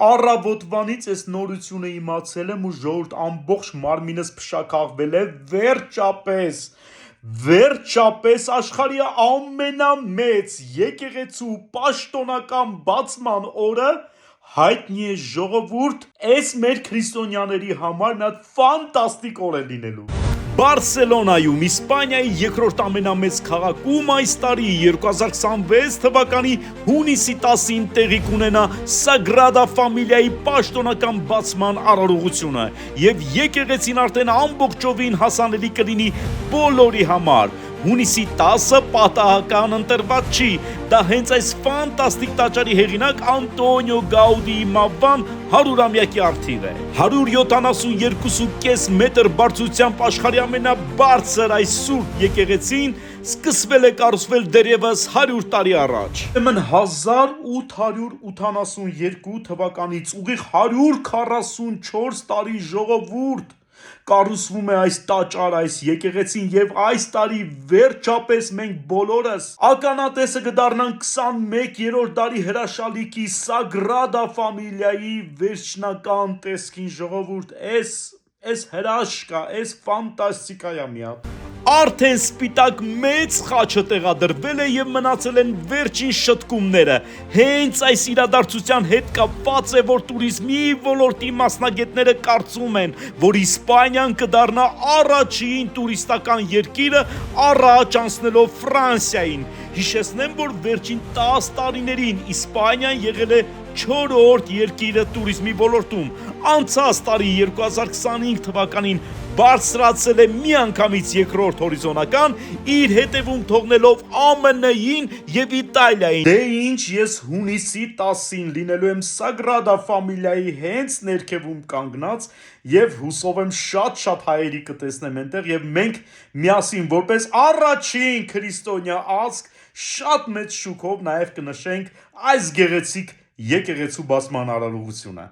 առավոտվանից այս նորությունը իմացել եմ ու ժողովուրդ ամբողջ մարմինս փշաքաղվել է վերջապես աշխարհի ամենամեծ եկեղեցու պաշտոնական բացման օրը հայտնի է ժողովուրդ, այս մեր քրիստոնյաների համար մի հատ ֆանտաստիկ օր է լինելու։ Բարսելոնայում, Իսպանիայի երկրորդ ամենամեծ քաղաքում այս տարի 2026 թվականի հունիսի 10-ին տեղի կունենա Սագրադա Ֆամիլիայի պաշտոնական բացման արարողությունը եւ եկեղեցին արդեն ամբողջովին հասանելի կլինի բոլորի համար։ Հունիսի 10-ը պատահական ընտրված չի, դա հենց այս ֆանտաստիկ տաճարի հեղինակ Անտոնիո Գաուդիի մահվան 100-ամյակի առթիվ է։ 172.5 մետր բարձրությամբ աշխարհի ամենաբարձր այս սուրբ եկեղեցին սկսվել է կառուցվել դեռևս 100 տարի առաջ։ Ուրեմն 1882 թվականից ուղիղ 144 տարի ժողովուրդ կառուցվում է այս տաճարը, այս եկեղեցին եւ այս տարի վերջապես մենք բոլորս ականատեսը կդառնանք 21-րդ դարի հրաշալիքի Սագրադա Ֆամիլիայի վերջնական տեսքին ժողովուրդ, այս հրաշքա, այս ֆանտաստիկայա մի հատ։ Արդեն սպիտակ մեծ խաչը տեղադրվել է եւ մնացել են վերջին շտկումները։ Հենց այս իրադարձության հետ կապված է, որ տուրիզմի ոլորտի մասնագետները կարծում են, որ Իսպանիան կդառնա առաջին տուրիստական երկիրը առաջ անցնելով Ֆրանսիային։ Հիշեցնեմ, որ վերջին 10 տարիներին Իսպանիան եղել է 4-րդ երկիրը տուրիզմի ոլորտում։ Անցած տարի 2025 թվականին բարձրացել է միանգամից երկրորդ հորիզոնական, իր հետևում թողնելով ԱՄՆ-ին եւ Իտալիային։ Դե ինչ, ես հունիսի 10-ին լինելու եմ Սագրադա Ֆամիլիայի հենց ներքևում կանգնած եւ հուսով եմ շատ հայերի կտեսնեմ այնտեղ եւ մենք միասին որպես առաջին քրիստոնյա ազգ շատ մեծ շուքով նաեւ կնշենք այս գեղեցիկ եկեղեցու բացման արարողությունը։